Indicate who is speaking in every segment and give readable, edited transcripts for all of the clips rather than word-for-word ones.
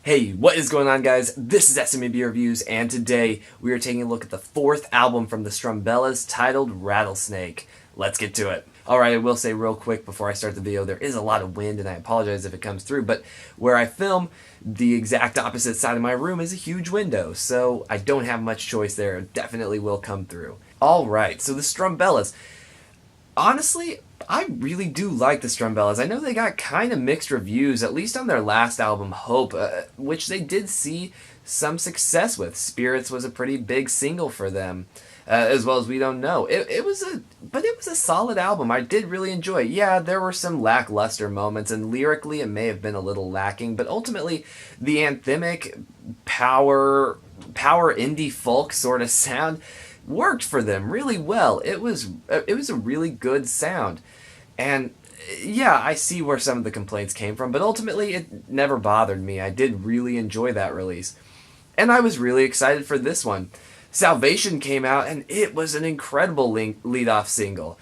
Speaker 1: Hey, what is going on, guys? This is SMB Reviews, and today we are taking a look at the fourth album from the Strumbellas titled Rattlesnake. Let's get to it. Alright, I will say real quick before I start the video, there is a lot of wind and I apologize if it comes through, but where I film, the exact opposite side of my room is a huge window, so I don't have much choice there. It definitely will come through. Alright, so the Strumbellas. Honestly, I really do like the Strumbellas. I know they got kind of mixed reviews, at least on their last album, Hope, which they did see some success with. Spirits was a pretty big single for them, as well as We Don't Know. It was a solid album. I did really enjoy it. Yeah, there were some lackluster moments, and lyrically it may have been a little lacking, but ultimately the anthemic power indie folk sort of sound worked for them really well. It was a really good sound. And yeah, I see where some of the complaints came from, but ultimately it never bothered me. I did really enjoy that release. And I was really excited for this one. Salvation came out and it was an incredible lead-off single.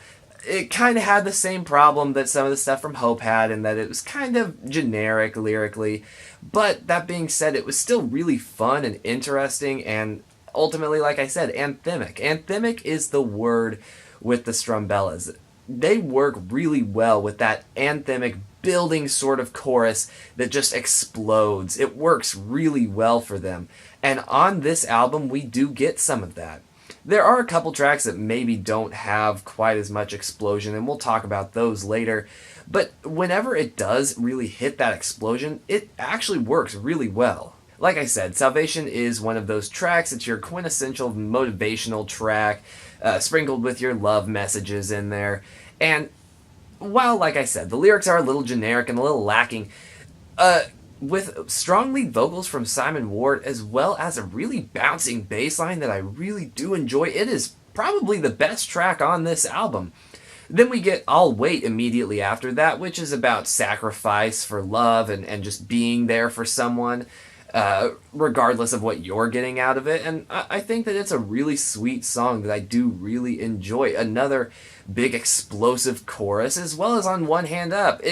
Speaker 1: It kind of had the same problem that some of the stuff from Hope had, in that it was kind of generic lyrically. But that being said, it was still really fun and interesting, and ultimately, like I said, anthemic. Anthemic is the word with the Strumbellas. They work really well with that anthemic building sort of chorus that just explodes. It works really well for them. And on this album, we do get some of that. There are a couple tracks that maybe don't have quite as much explosion, and we'll talk about those later. But whenever it does really hit that explosion, it actually works really well. Like I said, Salvation is one of those tracks. It's your quintessential motivational track, sprinkled with your love messages in there. And while, like I said, the lyrics are a little generic and a little lacking, with strong lead vocals from Simon Ward, as well as a really bouncing bass line that I really do enjoy, it is probably the best track on this album. Then we get I'll Wait immediately after that, which is about sacrifice for love and just being there for someone, regardless of what you're getting out of it. And I think that it's a really sweet song that I do really enjoy. Another big explosive chorus, as well as on One Hand Up.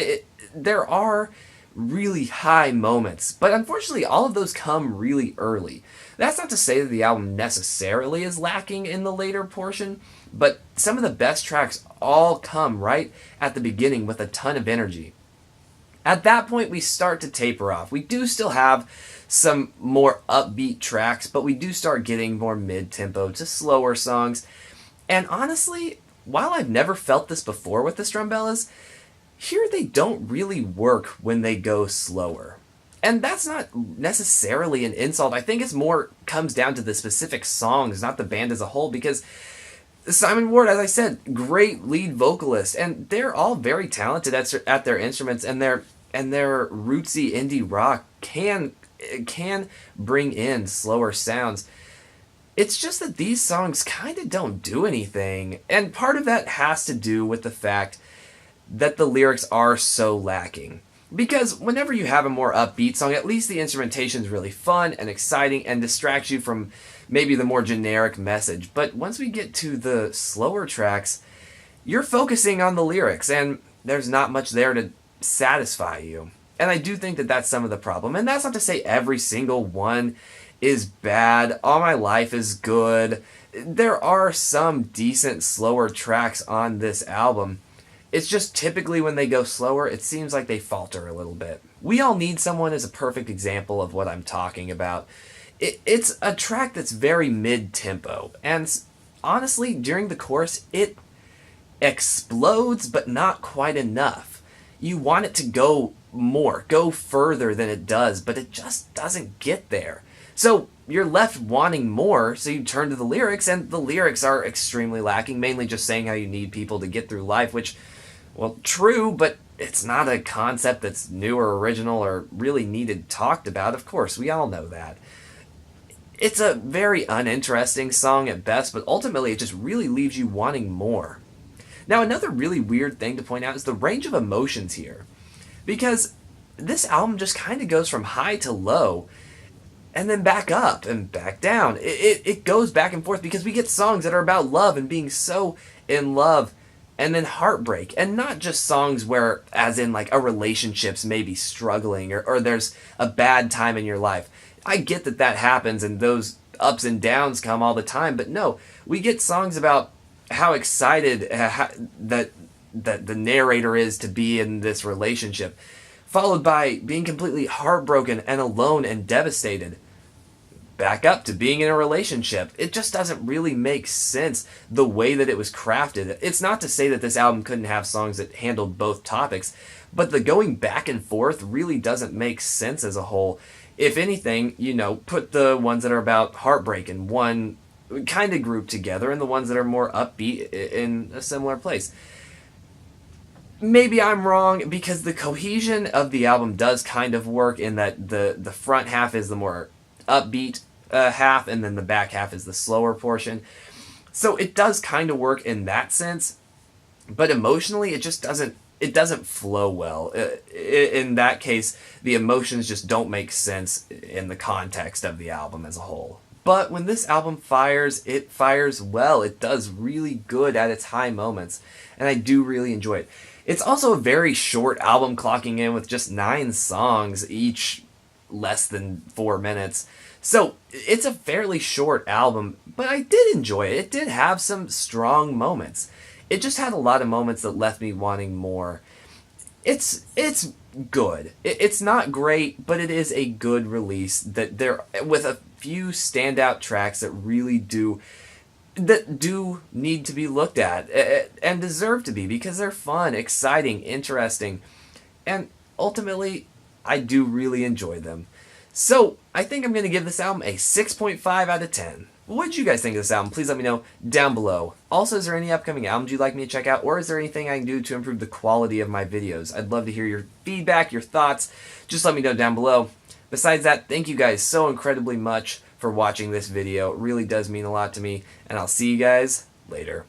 Speaker 1: There are really high moments, but unfortunately all of those come really early. That's not to say that the album necessarily is lacking in the later portion, but some of the best tracks all come right at the beginning with a ton of energy. At that point, we start to taper off. We do still have some more upbeat tracks, but we do start getting more mid-tempo to slower songs. And honestly, while I've never felt this before with the Strumbellas, here they don't really work when they go slower. And that's not necessarily an insult. I think it's more comes down to the specific songs, not the band as a whole, because Simon Ward, as I said, great lead vocalist, and they're all very talented at their instruments, and their rootsy indie rock can bring in slower sounds. It's just that these songs kind of don't do anything, and part of that has to do with the fact that the lyrics are so lacking. Because whenever you have a more upbeat song, at least the instrumentation is really fun and exciting and distracts you from maybe the more generic message. But once we get to the slower tracks, you're focusing on the lyrics, and there's not much there to satisfy you. And I do think that that's some of the problem. And that's not to say every single one is bad. All My Life is good. There are some decent slower tracks on this album. It's just typically when they go slower, it seems like they falter a little bit. We All Need Someone is a perfect example of what I'm talking about. It's a track that's very mid-tempo, and honestly, during the chorus, it explodes, but not quite enough. You want it to go more, go further than it does, but it just doesn't get there. So you're left wanting more, so you turn to the lyrics, and the lyrics are extremely lacking, mainly just saying how you need people to get through life, which, well, true, but it's not a concept that's new or original or really needed talked about. Of course, we all know that. It's a very uninteresting song at best, but ultimately it just really leaves you wanting more. Now, another really weird thing to point out is the range of emotions here, because this album just kind of goes from high to low, and then back up and back down. It goes back and forth because we get songs that are about love and being so in love and then heartbreak, and not just songs where, as in like a relationship's maybe struggling, or there's a bad time in your life. I get that that happens and those ups and downs come all the time, but no, we get songs about how excited that the narrator is to be in this relationship, followed by being completely heartbroken and alone and devastated, back up to being in a relationship. It just doesn't really make sense the way that it was crafted. It's not to say that this album couldn't have songs that handled both topics, but the going back and forth really doesn't make sense as a whole. If anything, put the ones that are about heartbreak in one kind of group together, and the ones that are more upbeat in a similar place. Maybe I'm wrong, because the cohesion of the album does kind of work in that the front half is the more upbeat half, and then the back half is the slower portion. So it does kind of work in that sense, but emotionally it just doesn't flow well. In that case, the emotions just don't make sense in the context of the album as a whole. But when this album fires, it fires well. It does really good at its high moments, and I do really enjoy it. It's also a very short album, clocking in with just 9 songs, each less than 4 minutes. So it's a fairly short album, but I did enjoy it. It did have some strong moments. It just had a lot of moments that left me wanting more. It's good. It's not great, but it is a good release that there, with a few standout tracks that really do need to be looked at and deserve to be, because they're fun, exciting, interesting, and ultimately I do really enjoy them. So I think I'm going to give this album a 6.5 out of 10. What did you guys think of this album? Please let me know down below. Also, is there any upcoming albums you'd like me to check out, or is there anything I can do to improve the quality of my videos? I'd love to hear your feedback, your thoughts. Just let me know down below. Besides that, thank you guys so incredibly much for watching this video. It really does mean a lot to me, and I'll see you guys later.